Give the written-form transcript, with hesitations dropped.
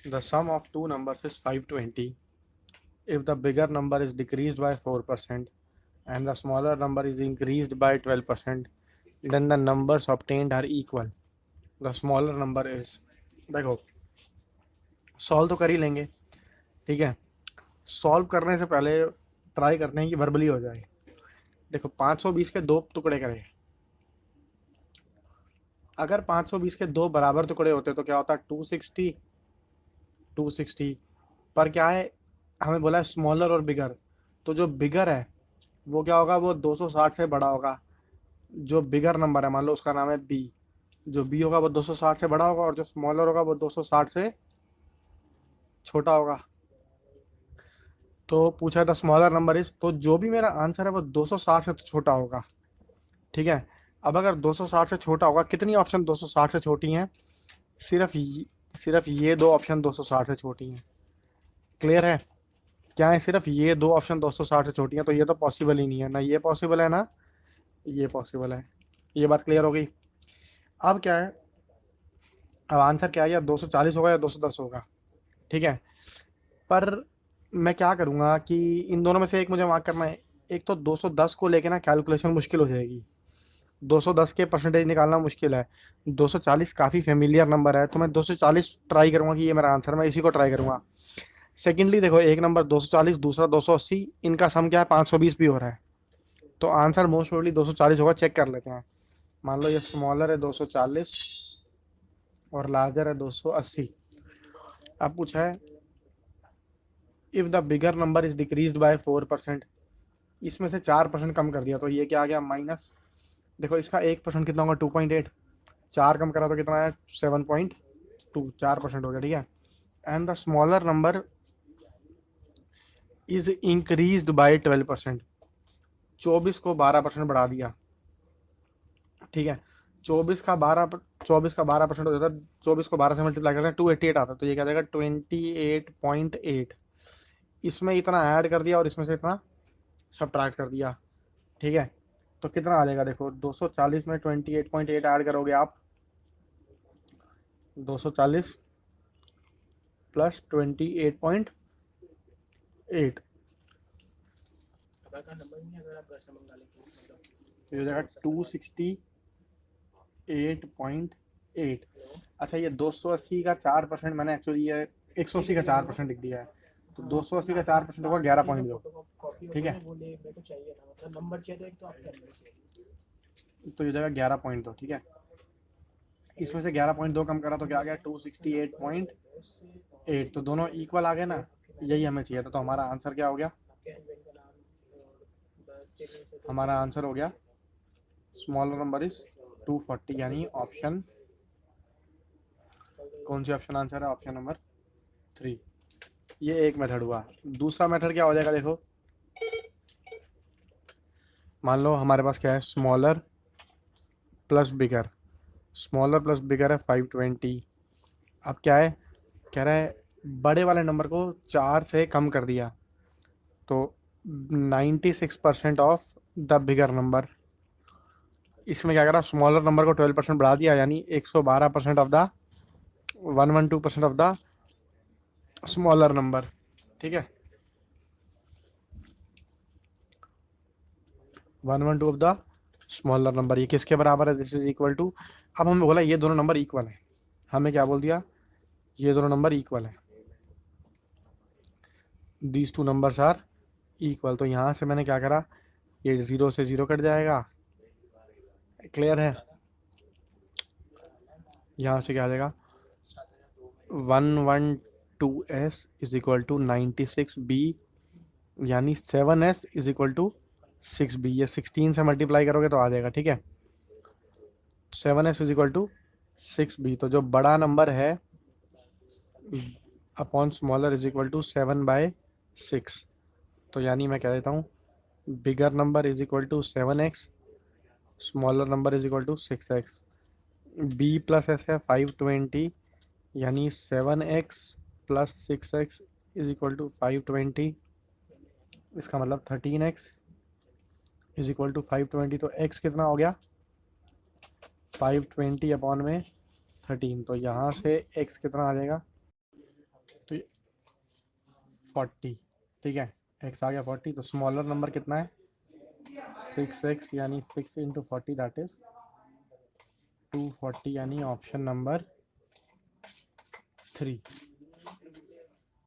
The sum of two numbers is 520. If the bigger number is decreased by 4% and the smaller number is increased by 12%, then the numbers obtained are equal. The smaller number is, देखो solve तो कर ही लेंगे, ठीक है। Solve करने से पहले try करते हैं कि वर्बली हो जाए। देखो 520 के दो टुकड़े करें, अगर 520 के दो बराबर टुकड़े होते तो क्या होता, 260। 260 पर क्या है, हमें बोला है स्मॉलर और बिगर, तो जो बिगर है वो क्या होगा, वो 260 से बड़ा होगा। जो बिगर नंबर है मान लो उसका नाम है बी, जो बी होगा वो 260 से बड़ा होगा, और जो स्मॉलर होगा वो 260 से छोटा होगा। तो पूछा है द स्मॉलर नंबर इज, तो जो भी मेरा आंसर है वो 260 से तो छोटा होगा, ठीक है। अब अगर 260 से छोटा होगा, कितनी ऑप्शन 260 से छोटी हैं, सिर्फ ये दो ऑप्शन 260 से छोटी हैं। क्लियर है, क्या है, सिर्फ ये दो ऑप्शन 260 से छोटी हैं, तो ये तो पॉसिबल ही नहीं है, ना ये पॉसिबल है ना ये पॉसिबल है। ये बात क्लियर हो गई। अब क्या है, अब आंसर क्या है, या 240 होगा या 210 होगा, ठीक है। पर मैं क्या करूँगा कि इन दोनों में से एक मुझे मार्क करना है। एक तो 210 को लेके ना कैलकुलेशन मुश्किल हो जाएगी, 210 के परसेंटेज निकालना मुश्किल है। 240 काफ़ी फेमिलियर नंबर है, तो मैं 240 ट्राई करूँगा कि ये मेरा आंसर, मैं इसी को ट्राई करूँगा। सेकेंडली देखो, एक नंबर 240, दूसरा 280, इनका सम क्या है, 520 भी हो रहा है, तो आंसर मोस्ट प्रोबेबली 240 होगा। चेक कर लेते हैं। मान लो ये स्मॉलर है 240 और लार्जर है 280। अब पूछा है if the bigger number is decrease by 4%, इसमें से 4% कम कर दिया तो ये क्या आ गया, माइनस। देखो इसका 1% कितना होगा, 2.8, 4 कम करा तो कितना है, 7.2, 4% हो गया, ठीक है। And the smaller number is increase by 12%, 24 को 12% बढ़ा दिया, ठीक है। 24 का 12% हो जाता है, 24 को 12 से मल्टीप्लाई करते हैं 288 आता है, तो ये क्या जाएगा 28.8। इसमें इतना ऐड कर दिया और इसमें से इतना सब्ट्रैक्ट कर दिया, ठीक है। तो कितना आ जाएगा, देखो 240 में 28.8 ऐड करोगे आप, 240 प्लस 28.8, तो ये हो जाएगा 268.8। अच्छा ये 280 का 4%, मैंने एक्चुअली ये 180 का 4% लिख दिया है, तो 280 का 4% होगा 11.2, ठीक है। तो ये हो जाएगा 11.2, ठीक है। इसमें से 11.2 कम करा तो क्या आ गया, 268.8, तो दोनों इक्वल आ गए ना, यही हमें चाहिए था। तो हमारा आंसर क्या हो गया, हमारा आंसर हो गया स्मॉलर नंबर इज 240, यानी ऑप्शन, कौन सी ऑप्शन आंसर है, ऑप्शन नंबर 3। ये एक मेथड हुआ। दूसरा मेथड क्या हो जाएगा, देखो मान लो हमारे पास क्या है, small r plus bigger, small r plus bigger है 520। अब क्या है, कह रहा है बड़े वाले नंबर को 4 से कम कर दिया, तो 96% ऑफ द बिगर नंबर। इसमें क्या करा, स्मॉलर नंबर को 12% बढ़ा दिया, यानी 112% of the 112% of the smaller number, ठीक है। 112 ऑफ द स्मॉलर नंबर, ये किसके बराबर है, दिस इज इक्वल टू। अब हमें बोला ये दोनों नंबर इक्वल है, हमें क्या बोल दिया, ये दोनों नंबर इक्वल है, these two numbers are equal. तो यहाँ से मैंने क्या करा, ये 0 से 0 कट जाएगा, क्लियर है। यहाँ से क्या आ जाएगा, 112s is equal to 96b, यानी 7s is equal to 6b। ये 16 से मल्टीप्लाई करोगे तो आ जाएगा, ठीक है। 7s is equal to 6b, तो जो बड़ा नंबर है upon smaller is equal to 7/6। तो यानी मैं कह देता हूँ bigger number is equal to 7x, smaller number is equal to 6x। b plus s है 520, यानी 7x plus 6x is equal to 520, इसका मतलब 13x इज इक्वल टू 520। तो x कितना हो गया, 520 अपॉन में 13, तो यहाँ से x कितना आ जाएगा, तो 40, ठीक है, x आ गया 40। तो स्मॉलर नंबर कितना है 6x, यानी 6 इंटू 40 दैट इज 240, यानी ऑप्शन नंबर 3।